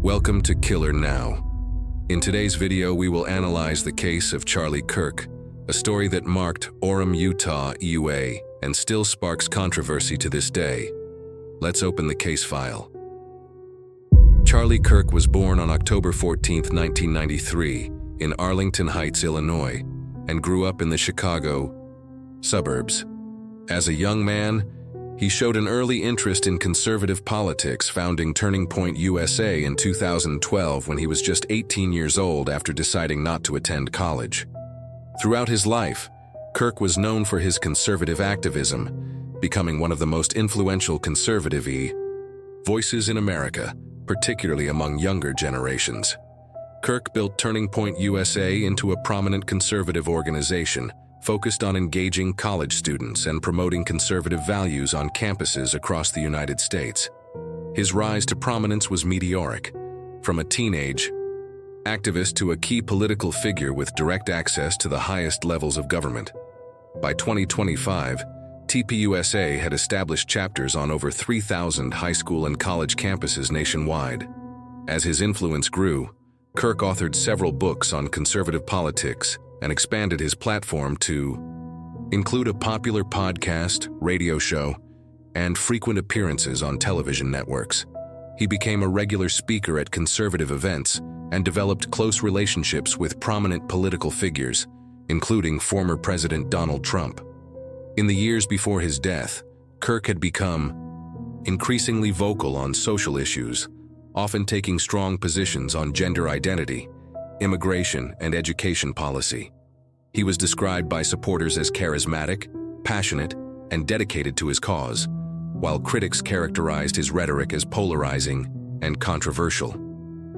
Welcome to Killer Now. In today's video, we will analyze the case of Charlie Kirk, a story that marked Orem, Utah, EUA, and still sparks controversy to this day. Let's open the case file. Charlie Kirk was born on October 14, 1993, in Arlington Heights, Illinois, and grew up in the Chicago suburbs. As a young man, he showed an early interest in conservative politics, founding Turning Point USA in 2012 when he was just 18 years old after deciding not to attend college. Throughout his life, Kirk was known for his conservative activism, becoming one of the most influential conservative voices in America, particularly among younger generations. Kirk built Turning Point USA into a prominent conservative organization, focused on engaging college students and promoting conservative values on campuses across the United States. His rise to prominence was meteoric, from a teenage activist to a key political figure with direct access to the highest levels of government. By 2025, TPUSA had established chapters on over 3,000 high school and college campuses nationwide. As his influence grew, Kirk authored several books on conservative politics and expanded his platform to include a popular podcast, radio show, and frequent appearances on television networks. He became a regular speaker at conservative events and developed close relationships with prominent political figures, including former President Donald Trump. In the years before his death, Kirk had become increasingly vocal on social issues, often taking strong positions on gender identity, immigration, and education policy. He was described by supporters as charismatic, passionate, and dedicated to his cause, while critics characterized his rhetoric as polarizing and controversial.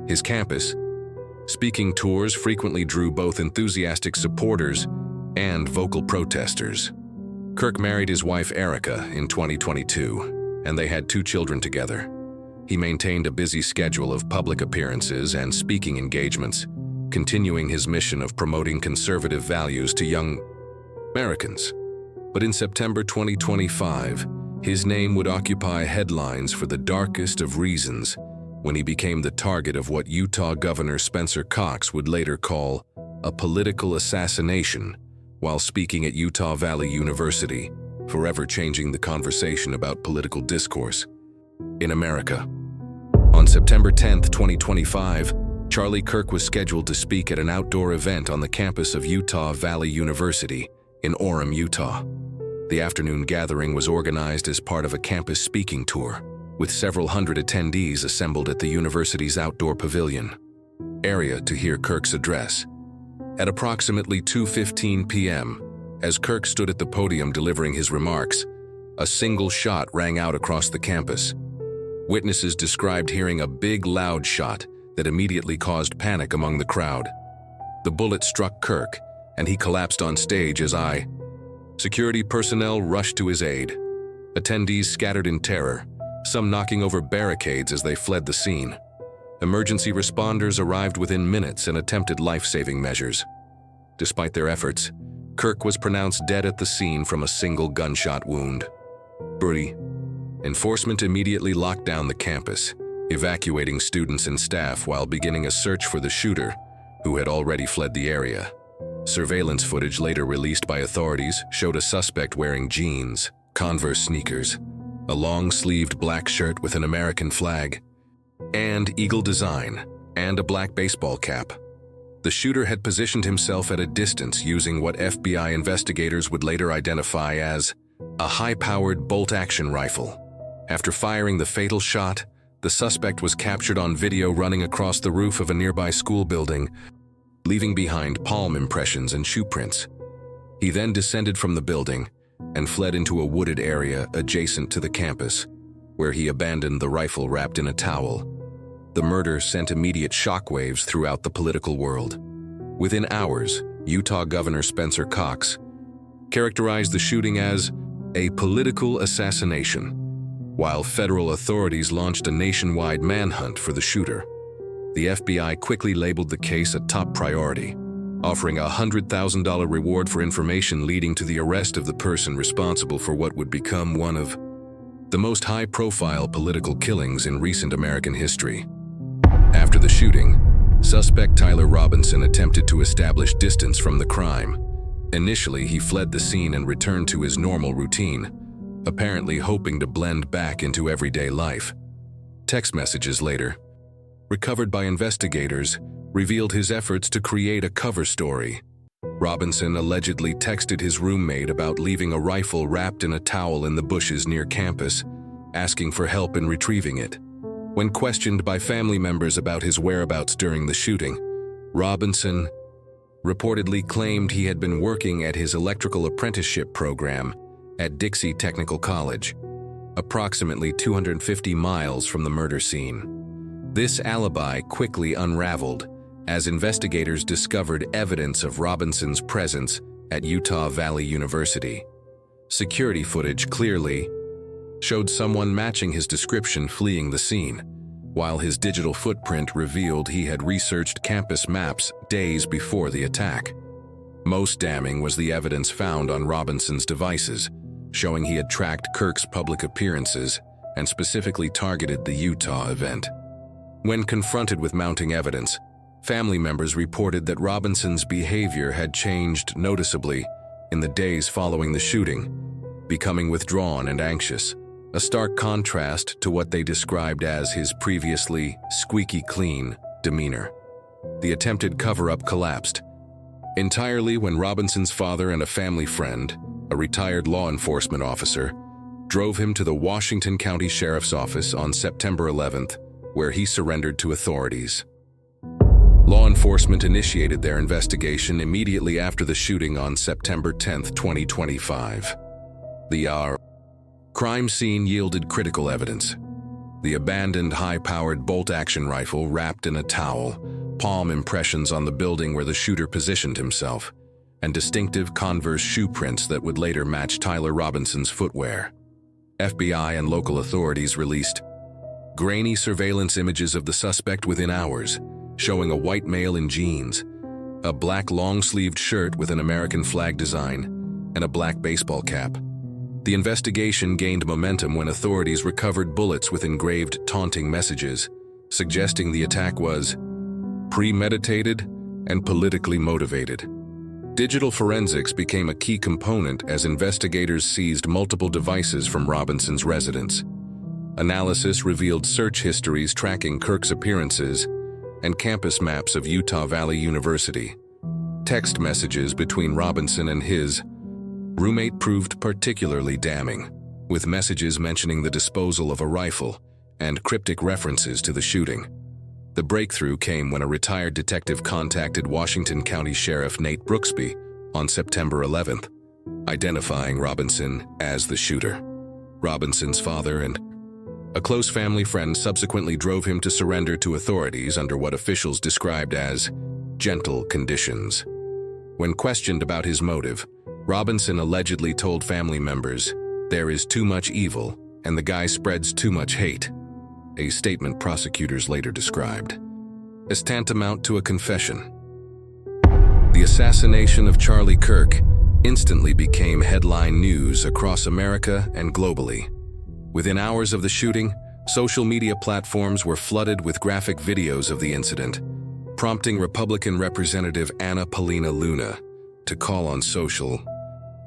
His campus speaking tours frequently drew both enthusiastic supporters and vocal protesters. Kirk married his wife Erica in 2022, and they had 2 children together. He maintained a busy schedule of public appearances and speaking engagements, continuing his mission of promoting conservative values to young Americans. But in September 2025, his name would occupy headlines for the darkest of reasons when he became the target of what Utah Governor Spencer Cox would later call a political assassination while speaking at Utah Valley University, forever changing the conversation about political discourse in America. On September 10, 2025, Charlie Kirk was scheduled to speak at an outdoor event on the campus of Utah Valley University in Orem, Utah. The afternoon gathering was organized as part of a campus speaking tour, with several hundred attendees assembled at the university's outdoor pavilion area to hear Kirk's address. At approximately 2:15 p.m., as Kirk stood at the podium delivering his remarks, a single shot rang out across the campus. Witnesses described hearing a big, loud shot that immediately caused panic among the crowd. The bullet struck Kirk, and he collapsed on stage as security personnel rushed to his aid. Attendees scattered in terror, some knocking over barricades as they fled the scene. Emergency responders arrived within minutes and attempted life-saving measures. Despite their efforts, Kirk was pronounced dead at the scene from a single gunshot wound. Enforcement immediately locked down the campus, evacuating students and staff while beginning a search for the shooter, who had already fled the area. Surveillance footage later released by authorities showed a suspect wearing jeans, Converse sneakers, a long-sleeved black shirt with an American flag, and eagle design, and a black baseball cap. The shooter had positioned himself at a distance using what FBI investigators would later identify as a high-powered bolt-action rifle. After firing the fatal shot, the suspect was captured on video running across the roof of a nearby school building, leaving behind palm impressions and shoe prints. He then descended from the building and fled into a wooded area adjacent to the campus, where he abandoned the rifle wrapped in a towel. The murder sent immediate shockwaves throughout the political world. Within hours, Utah Governor Spencer Cox characterized the shooting as a political assassination, while federal authorities launched a nationwide manhunt for the shooter. The FBI quickly labeled the case a top priority, offering a $100,000 reward for information leading to the arrest of the person responsible for what would become one of the most high-profile political killings in recent American history. After the shooting, suspect Tyler Robinson attempted to establish distance from the crime. Initially, he fled the scene and returned to his normal routine, apparently hoping to blend back into everyday life. Text messages later, recovered by investigators, revealed his efforts to create a cover story. Robinson allegedly texted his roommate about leaving a rifle wrapped in a towel in the bushes near campus, asking for help in retrieving it. When questioned by family members about his whereabouts during the shooting, Robinson reportedly claimed he had been working at his electrical apprenticeship program at Dixie Technical College, approximately 250 miles from the murder scene. This alibi quickly unraveled as investigators discovered evidence of Robinson's presence at Utah Valley University. Security footage clearly showed someone matching his description fleeing the scene, while his digital footprint revealed he had researched campus maps days before the attack. Most damning was the evidence found on Robinson's devices, showing he had tracked Kirk's public appearances and specifically targeted the Utah event. When confronted with mounting evidence, family members reported that Robinson's behavior had changed noticeably in the days following the shooting, becoming withdrawn and anxious, a stark contrast to what they described as his previously squeaky clean demeanor. The attempted cover-up collapsed entirely when Robinson's father and a family friend, a retired law enforcement officer, drove him to the Washington County Sheriff's Office on September 11th, where he surrendered to authorities. Law enforcement initiated their investigation immediately after the shooting on September 10, 2025. The crime scene yielded critical evidence. The abandoned high-powered bolt-action rifle wrapped in a towel, palm impressions on the building where the shooter positioned himself, and distinctive Converse shoe prints that would later match Tyler Robinson's footwear. FBI and local authorities released grainy surveillance images of the suspect within hours, showing a white male in jeans, a black long-sleeved shirt with an American flag design, and a black baseball cap. The investigation gained momentum when authorities recovered bullets with engraved taunting messages, suggesting the attack was premeditated and politically motivated. Digital forensics became a key component as investigators seized multiple devices from Robinson's residence. Analysis revealed search histories tracking Kirk's appearances and campus maps of Utah Valley University. Text messages between Robinson and his roommate proved particularly damning, with messages mentioning the disposal of a rifle and cryptic references to the shooting. The breakthrough came when a retired detective contacted Washington County Sheriff Nate Brooksby on September 11th, identifying Robinson as the shooter. Robinson's father and a close family friend subsequently drove him to surrender to authorities under what officials described as gentle conditions. When questioned about his motive, Robinson allegedly told family members, "There is too much evil, and the guy spreads too much hate," a statement prosecutors later described as tantamount to a confession. The assassination of Charlie Kirk instantly became headline news across America and globally. Within hours of the shooting, social media platforms were flooded with graphic videos of the incident, prompting Republican Representative Anna Paulina Luna to call on social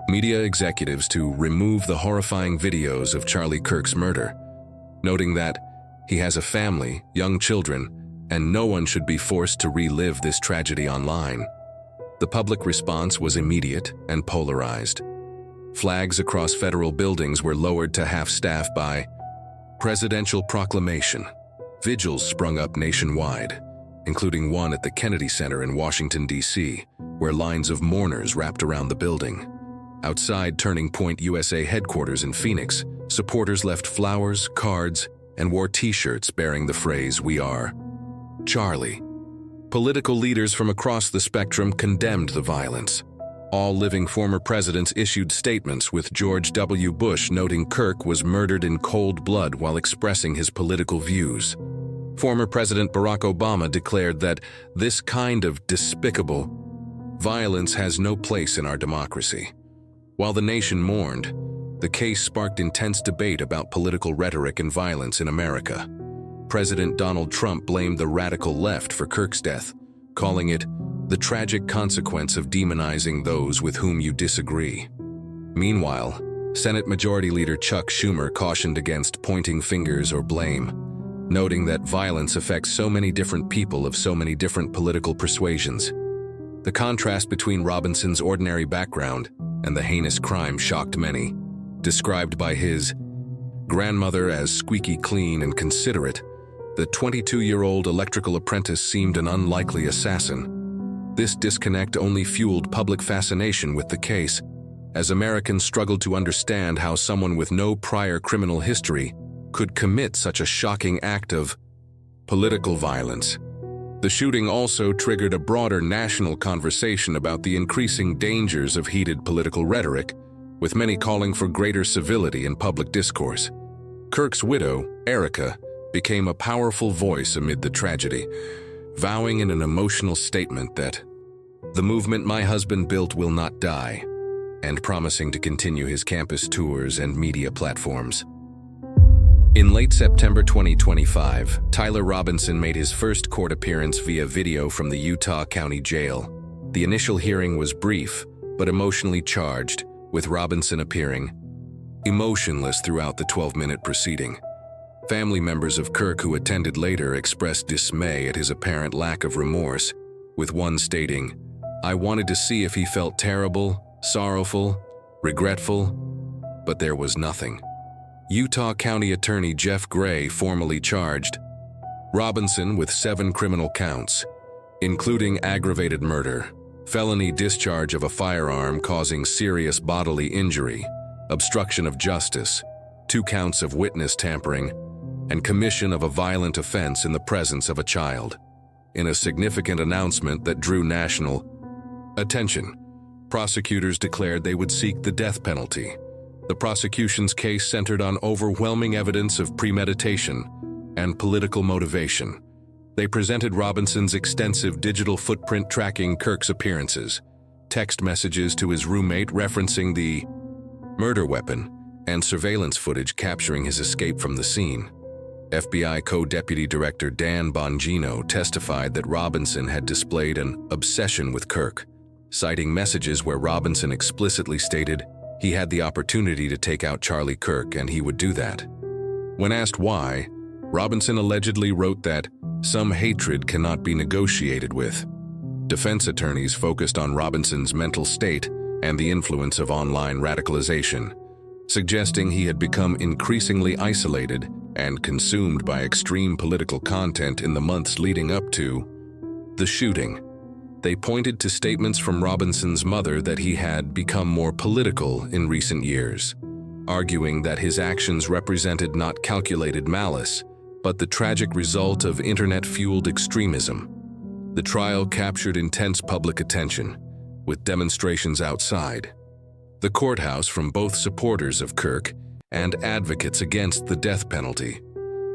media executives to remove the horrifying videos of Charlie Kirk's murder, noting that he has a family, young children, and no one should be forced to relive this tragedy online. The public response was immediate and polarized. Flags across federal buildings were lowered to half-staff by presidential proclamation. Vigils sprung up nationwide, including one at the Kennedy Center in Washington, D.C., where lines of mourners wrapped around the building. Outside Turning Point USA headquarters in Phoenix, supporters left flowers, cards, and wore T-shirts bearing the phrase, "We are Charlie." Political leaders from across the spectrum condemned the violence. All living former presidents issued statements, with George W. Bush noting Kirk was murdered in cold blood while expressing his political views. Former President Barack Obama declared that this kind of despicable violence has no place in our democracy. While the nation mourned, the case sparked intense debate about political rhetoric and violence in America. President Donald Trump blamed the radical left for Kirk's death, calling it the tragic consequence of demonizing those with whom you disagree. Meanwhile, Senate Majority Leader Chuck Schumer cautioned against pointing fingers or blame, noting that violence affects so many different people of so many different political persuasions. The contrast between Robinson's ordinary background and the heinous crime shocked many. Described by his grandmother as squeaky clean and considerate, the 22-year-old electrical apprentice seemed an unlikely assassin. This disconnect only fueled public fascination with the case, as Americans struggled to understand how someone with no prior criminal history could commit such a shocking act of political violence. The shooting also triggered a broader national conversation about the increasing dangers of heated political rhetoric, with many calling for greater civility in public discourse. Kirk's widow, Erica, became a powerful voice amid the tragedy, vowing in an emotional statement that the movement my husband built will not die, and promising to continue his campus tours and media platforms. In late September 2025, Tyler Robinson made his first court appearance via video from the Utah County Jail. The initial hearing was brief, but emotionally charged, with Robinson appearing emotionless throughout the 12-minute proceeding. Family members of Kirk who attended later expressed dismay at his apparent lack of remorse, with one stating, "I wanted to see if he felt terrible, sorrowful, regretful, but there was nothing." Utah County Attorney Jeff Gray formally charged Robinson with 7 criminal counts, including aggravated murder, felony discharge of a firearm causing serious bodily injury, obstruction of justice, 2 counts of witness tampering, and commission of a violent offense in the presence of a child. In a significant announcement that drew national attention, prosecutors declared they would seek the death penalty. The prosecution's case centered on overwhelming evidence of premeditation and political motivation. They presented Robinson's extensive digital footprint tracking Kirk's appearances, text messages to his roommate referencing the murder weapon, and surveillance footage capturing his escape from the scene. FBI Co-Deputy Director Dan Bongino testified that Robinson had displayed an obsession with Kirk, citing messages where Robinson explicitly stated he had the opportunity to take out Charlie Kirk and he would do that. When asked why, Robinson allegedly wrote that some hatred cannot be negotiated with. Defense attorneys focused on Robinson's mental state and the influence of online radicalization, suggesting he had become increasingly isolated and consumed by extreme political content in the months leading up to the shooting. They pointed to statements from Robinson's mother that he had become more political in recent years, arguing that his actions represented not calculated malice, but the tragic result of internet-fueled extremism. The trial captured intense public attention, with demonstrations outside the courthouse from both supporters of Kirk and advocates against the death penalty.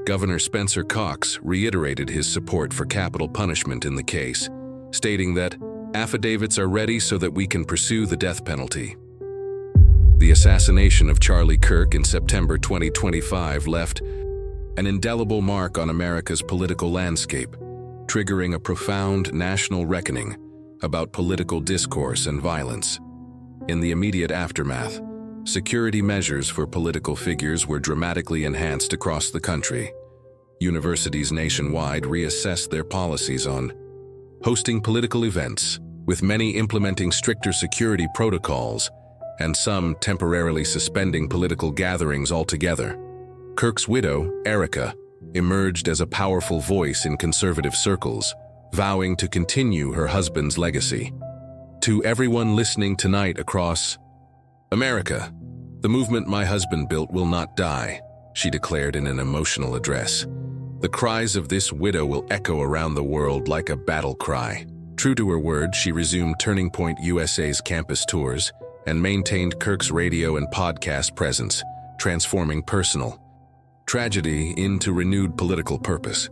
Governor Spencer Cox reiterated his support for capital punishment in the case, stating that affidavits are ready so that we can pursue the death penalty. The assassination of Charlie Kirk in September 2025 left an indelible mark on America's political landscape, triggering a profound national reckoning about political discourse and violence. In the immediate aftermath, security measures for political figures were dramatically enhanced across the country. Universities nationwide reassessed their policies on hosting political events, with many implementing stricter security protocols and some temporarily suspending political gatherings altogether. Kirk's widow, Erica, emerged as a powerful voice in conservative circles, vowing to continue her husband's legacy. To everyone listening tonight across America, the movement my husband built will not die, she declared in an emotional address. The cries of this widow will echo around the world like a battle cry. True to her word, she resumed Turning Point USA's campus tours and maintained Kirk's radio and podcast presence, transforming personal tragedy into renewed political purpose.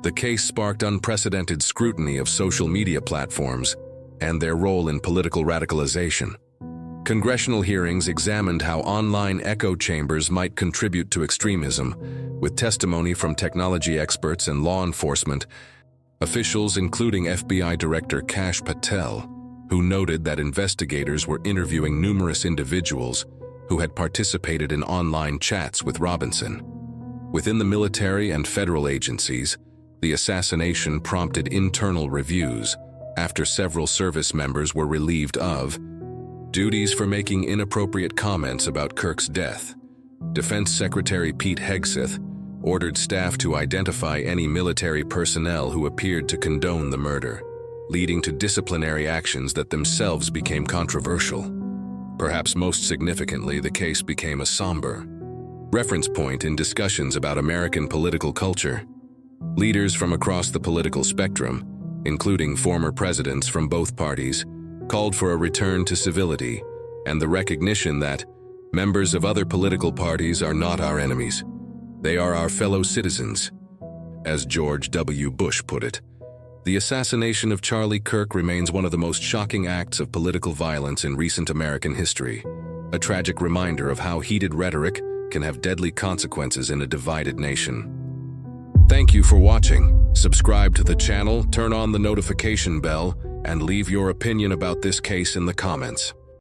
The case sparked unprecedented scrutiny of social media platforms and their role in political radicalization. Congressional hearings examined how online echo chambers might contribute to extremism, with testimony from technology experts and law enforcement officials, including FBI Director Kash Patel, who noted that investigators were interviewing numerous individuals who had participated in online chats with Robinson. Within the military and federal agencies, the assassination prompted internal reviews after several service members were relieved of duties for making inappropriate comments about Kirk's death. Defense Secretary Pete Hegseth ordered staff to identify any military personnel who appeared to condone the murder, leading to disciplinary actions that themselves became controversial. Perhaps most significantly, the case became a somber reference point in discussions about American political culture. Leaders from across the political spectrum, including former presidents from both parties, called for a return to civility and the recognition that members of other political parties are not our enemies. They are our fellow citizens. As George W. Bush put it, the assassination of Charlie Kirk remains one of the most shocking acts of political violence in recent American history, a tragic reminder of how heated rhetoric can have deadly consequences in a divided nation. Thank you for watching. Subscribe to the channel, turn on the notification bell, and leave your opinion about this case in the comments.